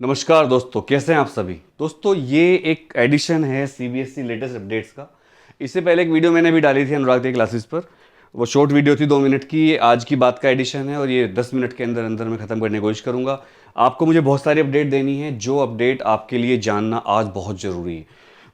नमस्कार दोस्तों, कैसे हैं आप सभी। दोस्तों, ये एक एडिशन है सीबीएसई लेटेस्ट अपडेट्स का। इससे पहले एक वीडियो मैंने भी डाली थी अनुराग के क्लासेस पर। वो शॉर्ट वीडियो थी 2 मिनट की। ये आज की बात का एडिशन है और ये 10 मिनट के अंदर अंदर मैं ख़त्म करने की कोशिश करूँगा। आपको मुझे बहुत सारी अपडेट देनी है, जो अपडेट आपके लिए जानना आज बहुत ज़रूरी है।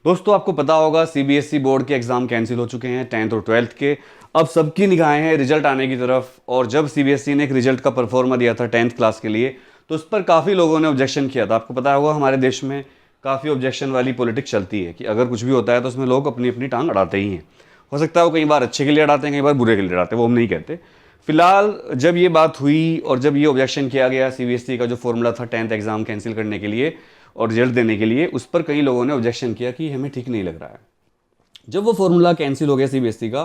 दोस्तों, आपको पता होगा सीबीएसई बोर्ड के एग्ज़ाम कैंसिल हो चुके हैं 10th और 12th के। अब सबकी निगाहें हैं रिजल्ट आने की तरफ। और जब सीबीएसई ने एक रिजल्ट का परफॉर्मा दिया था 10th क्लास के लिए, तो उस पर काफ़ी लोगों ने ऑब्जेक्शन किया था। आपको पता होगा हमारे देश में काफ़ी ऑब्जेक्शन वाली पॉलिटिक्स चलती है कि अगर कुछ भी होता है तो उसमें लोग अपनी अपनी टांग अड़ाते ही हैं। हो सकता है वो कई बार अच्छे के लिए अड़ाते हैं, कई बार बुरे के लिए अड़ाते हैं, वो हम नहीं कहते। फिलहाल जब ये बात हुई और जब ये ऑब्जेक्शन किया गया सीबीएसई का जो फॉर्मूला था 10th एग्जाम कैंसिल करने के लिए और रिजल्ट देने के लिए, उस पर कई लोगों ने ऑब्जेक्शन किया कि हमें ठीक नहीं लग रहा है। जब वो फॉर्मूला कैंसिल हो गया सीबीएसई का,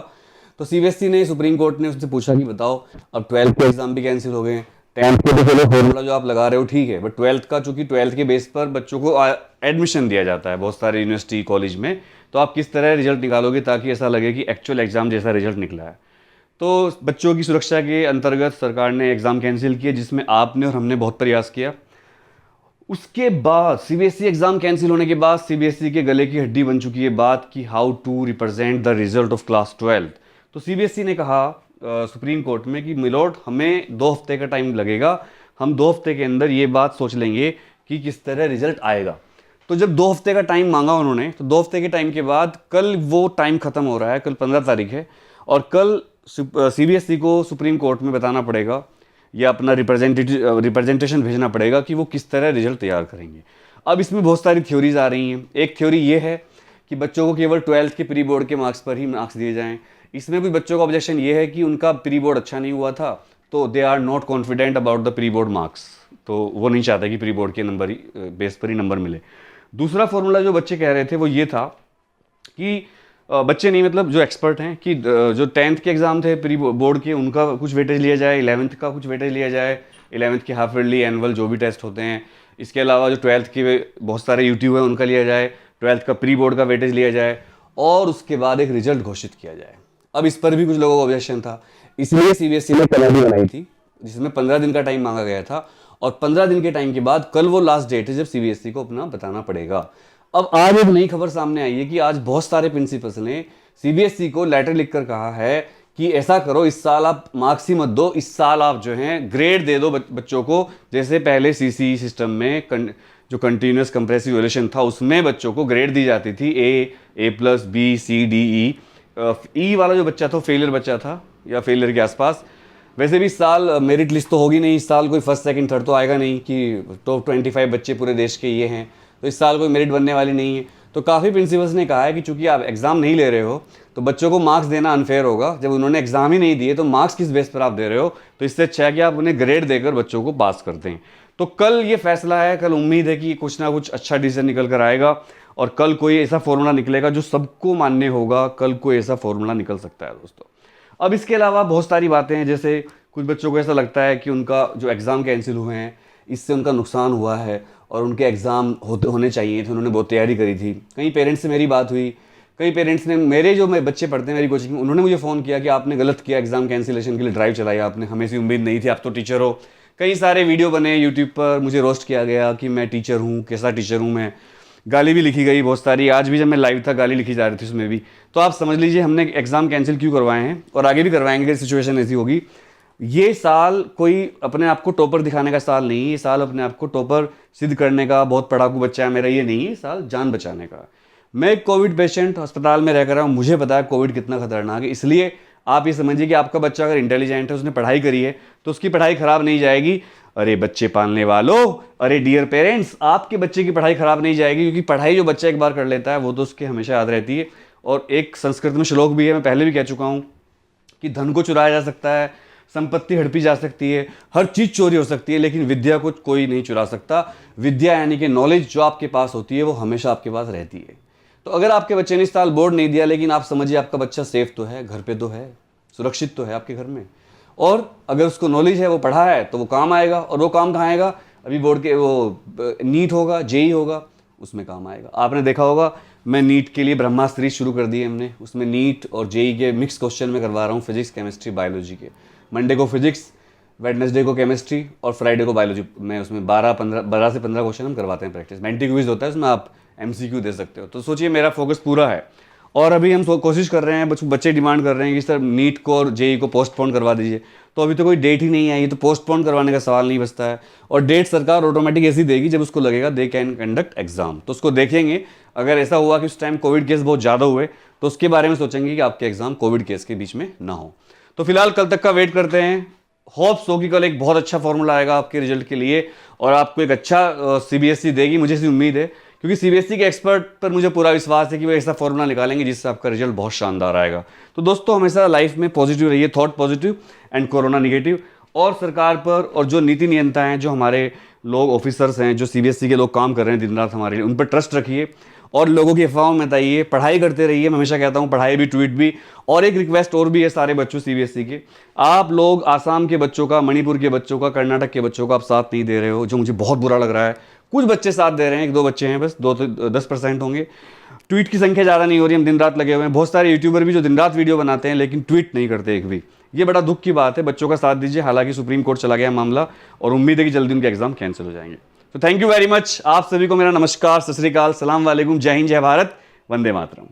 तो सीबीएसई ने, सुप्रीम कोर्ट ने उससे पूछा कि बताओ, अब 12th के एग्जाम भी कैंसिल हो गए, 10th के तो चलो फॉर्मूला जो आप लगा रहे हो ठीक है, बट 12th का, चूंकि 12th के बेस पर बच्चों को एडमिशन दिया जाता है बहुत सारे यूनिवर्सिटी कॉलेज में, तो आप किस तरह रिजल्ट निकालोगे ताकि ऐसा लगे कि एक्चुअल एग्जाम जैसा रिजल्ट निकला है। तो बच्चों की सुरक्षा के अंतर्गत सरकार ने एग्ज़ाम कैंसिल किए, जिसमें आपने और हमने बहुत प्रयास किया। उसके बाद सीबीएसई एग्जाम कैंसिल होने के बाद सीबीएसई के गले की हड्डी बन चुकी है बात कि how to represent the result of class 12th। तो सीबीएसई ने कहा सुप्रीम कोर्ट में कि मिलोड, हमें 2 हफ्ते का टाइम लगेगा, हम 2 हफ्ते के अंदर ये बात सोच लेंगे कि किस तरह रिजल्ट आएगा। तो जब 2 हफ्ते का टाइम मांगा उन्होंने, तो 2 हफ्ते के टाइम के बाद कल वो टाइम खत्म हो रहा है, कल 15 तारीख है, और कल सीबीएसई को सुप्रीम कोर्ट में बताना पड़ेगा या अपना रिप्रेजेंटेशन भेजना पड़ेगा कि वो किस तरह रिजल्ट तैयार करेंगे। अब इसमें बहुत सारी थ्योरीज आ रही हैं। एक थ्योरी ये है कि बच्चों को केवल 12th के प्री बोर्ड के मार्क्स पर ही मार्क्स दिए जाएं। इसमें भी बच्चों का ऑब्जेक्शन ये है कि उनका प्री बोर्ड अच्छा नहीं हुआ था, तो they are not confident about the pre board marks, तो वो नहीं चाहते कि प्री बोर्ड के नंबर ही बेस पर ही नंबर मिले। दूसरा फॉर्मूला जो बच्चे कह रहे थे वो ये था कि बच्चे नहीं, मतलब जो एक्सपर्ट हैं, कि जो 10th के एग्ज़ाम थे प्री बोर्ड के, उनका कुछ वेटेज लिया जाए, 11th का कुछ वेटेज लिया जाए, 11th के हाफ ईयरली, एनुअल जो भी टेस्ट होते हैं। इसके अलावा जो 12th के बहुत सारे यूट्यूब है उनका लिया जाए, 12th का प्री बोर्ड का वेटेज लिया जाए, और उसके बाद एक रिजल्ट घोषित किया जाए। अब इस पर भी कुछ लोगों का ऑब्जेक्शन था, इसलिए सीबीएसई ने कमेटी बनाई थी जिसमें 15 दिन का टाइम मांगा गया था। और 15 दिन के टाइम के बाद कल वो लास्ट डेट है जब सीबीएसई को अपना बताना पड़ेगा। अब आज एक नई खबर सामने आई है कि आज बहुत सारे प्रिंसिपल्स ने सीबीएसई को लेटर लिखकर कहा है कि ऐसा करो, इस साल आप मार्क्स ही मत दो, इस साल आप जो हैं ग्रेड दे दो बच्चों को। जैसे पहले सीसी सिस्टम में जो कंटिन्यूस कंप्रेसिव इवैल्यूएशन था उसमें बच्चों को ग्रेड दी जाती थी, ए प्लस, बी, सी, डी, ई वाला जो बच्चा था फेलियर बच्चा था या फेलियर के आसपास। वैसे भी इस साल मेरिट लिस्ट तो होगी नहीं, इस साल कोई फर्स्ट सेकंड थर्ड तो आएगा नहीं कि टॉप 25 बच्चे पूरे देश के ये हैं, तो इस साल कोई मेरिट बनने वाली नहीं है। तो काफ़ी प्रिंसिपल्स ने कहा है कि चूंकि आप एग्ज़ाम नहीं ले रहे हो तो बच्चों को मार्क्स देना अनफेयर होगा। जब उन्होंने एग्ज़ाम ही नहीं दिए तो मार्क्स किस बेस पर आप दे रहे हो, तो इससे अच्छा है कि आप उन्हें ग्रेड देकर बच्चों को पास करते हैं। तो कल ये फैसला है, कल उम्मीद है कि कुछ ना कुछ अच्छा डिसीजन निकल कर आएगा और कल कोई ऐसा फॉर्मूला निकलेगा जो सबको मान्य होगा। कल कोई ऐसा फॉर्मूला निकल सकता है दोस्तों। अब इसके अलावा बहुत सारी बातें हैं, जैसे कुछ बच्चों को ऐसा लगता है कि उनका जो एग्ज़ाम कैंसिल हुए हैं इससे उनका नुकसान हुआ है और उनके एग्ज़ाम होने चाहिए थे, उन्होंने बहुत तैयारी करी थी। कई पेरेंट्स से मेरी बात हुई, कई पेरेंट्स ने, मेरे जो बच्चे पढ़ते हैं मेरी कोचिंग में, उन्होंने मुझे फ़ोन किया कि आपने गलत किया, एग्ज़ाम कैंसिलेशन के लिए ड्राइव चलाई आपने, हमें से उम्मीद नहीं थी, आप तो टीचर हो। कई सारे वीडियो बने यूट्यूब पर, मुझे रोस्ट किया गया कि मैं टीचर हूँ, कैसा टीचर हूँ मैं। गाली भी लिखी गई बहुत सारी, आज भी जब मैं लाइव था गाली लिखी जा रही थी उसमें भी। तो आप समझ लीजिए हमने एग्ज़ाम कैंसिल क्यों करवाए हैं और आगे भी करवाएंगे अगर सिचुएशन ऐसी होगी। ये साल कोई अपने आप को टॉपर दिखाने का साल नहीं है, ये साल अपने आप को टॉपर सिद्ध करने का, बहुत पढ़ाकू बच्चा है मेरा, ये नहीं है, साल जान बचाने का। मैं एक कोविड पेशेंट अस्पताल में रहकर रहा हूँ, मुझे पता है कोविड कितना खतरनाक है। इसलिए आप ये समझिए कि आपका बच्चा अगर इंटेलिजेंट है, उसने पढ़ाई करी है, तो उसकी पढ़ाई खराब नहीं जाएगी। अरे बच्चे पालने वालों, अरे डियर पेरेंट्स, आपके बच्चे की पढ़ाई खराब नहीं जाएगी, क्योंकि पढ़ाई जो बच्चा एक बार कर लेता है वो तो उसके हमेशा याद रहती है। और एक संस्कृत में श्लोक भी है, मैं पहले भी कह चुका हूँ, कि धन को चुराया जा सकता है, संपत्ति हड़पी जा सकती है, हर चीज़ चोरी हो सकती है, लेकिन विद्या को कोई नहीं चुरा सकता। विद्या यानी कि नॉलेज जो आपके पास होती है वो हमेशा आपके पास रहती है। तो अगर आपके बच्चे ने इस साल बोर्ड नहीं दिया, लेकिन आप समझिए आपका बच्चा सेफ तो है, घर पे तो है, सुरक्षित तो है आपके घर में, और अगर उसको नॉलेज है, वो पढ़ा है, तो वो काम आएगा। और वो काम कहाँ आएगा, अभी बोर्ड के वो नीट होगा, जेई होगा, उसमें काम आएगा। आपने देखा होगा मैं नीट के लिए ब्रह्मास्त्र शुरू कर दिए हमने, उसमें नीट और जेई के मिक्स क्वेश्चन में करवा रहा हूँ, फिजिक्स, केमिस्ट्री, बायोलॉजी के। मंडे को फिजिक्स, वेडनेसडे को केमिस्ट्री और फ्राइडे को बायोलॉजी में, उसमें 12 से 15 क्वेश्चन हम करवाते हैं प्रैक्टिस। मेंटी क्विज होता है, उसमें आप MCQ दे सकते हो। तो सोचिए मेरा फोकस पूरा है। और अभी हम कोशिश कर रहे हैं, बच्चे डिमांड कर रहे हैं कि सर नीट को और जेई को पोस्टपोन करवा दीजिए। तो अभी तो कोई डेट ही नहीं आई, तो पोस्टपोन करवाने का सवाल नहीं बचता है। और डेट सरकार ऑटोमेटिक ऐसी देगी जब उसको लगेगा दे कैन कंडक्ट एग्जाम, तो उसको देखेंगे। अगर ऐसा हुआ कि उस टाइम कोविड केस बहुत ज़्यादा हुए तो उसके बारे में सोचेंगे कि आपके एग्जाम कोविड केस के बीच में ना हो। तो फिलहाल कल तक का वेट करते हैं। होप्स हो कि कल एक बहुत अच्छा फॉर्मूला आएगा आपके रिजल्ट के लिए और आपको एक अच्छा CBSE देगी, मुझे ऐसी उम्मीद है। क्योंकि CBSE के एक्सपर्ट पर मुझे पूरा विश्वास है कि वो ऐसा फॉर्मूला निकालेंगे जिससे आपका रिजल्ट बहुत शानदार आएगा। तो दोस्तों हमेशा लाइफ में पॉजिटिव रहिए, thought positive and corona negative. और सरकार पर और जो नीति नियंता हैं, जो हमारे लोग ऑफिसर्स हैं, जो CBSE के लोग काम कर रहे हैं दिन रात हमारे लिए, उन पर ट्रस्ट रखिए और लोगों की अफवाहों में बताइए। पढ़ाई करते रहिए, मैं हमेशा कहता हूँ पढ़ाई भी, ट्वीट भी। और एक रिक्वेस्ट और भी है सारे बच्चों CBSE के, आप लोग आसाम के बच्चों का, मणिपुर के बच्चों का, कर्नाटक के बच्चों का आप साथ नहीं दे रहे हो, जो मुझे बहुत बुरा लग रहा है। कुछ बच्चे साथ दे रहे हैं, 1-2 बच्चे हैं बस, 10% होंगे। ट्वीट की संख्या ज़्यादा नहीं हो रही, हम दिन रात लगे हुए हैं। बहुत सारे यूट्यूबर भी जो दिन रात वीडियो बनाते हैं लेकिन ट्वीट नहीं करते एक भी। ये बड़ा दुख की बात है। बच्चों का साथ दीजिए। हालांकि सुप्रीम कोर्ट चला गया मामला और उम्मीद है कि जल्दी उनके एग्जाम कैंसिल हो जाएंगे। तो थैंक यू वेरी मच। आप सभी को मेरा नमस्कार, सत श्री अकाल, सलाम वालेकुम, जय हिंद, जय भारत, वंदे मातरम।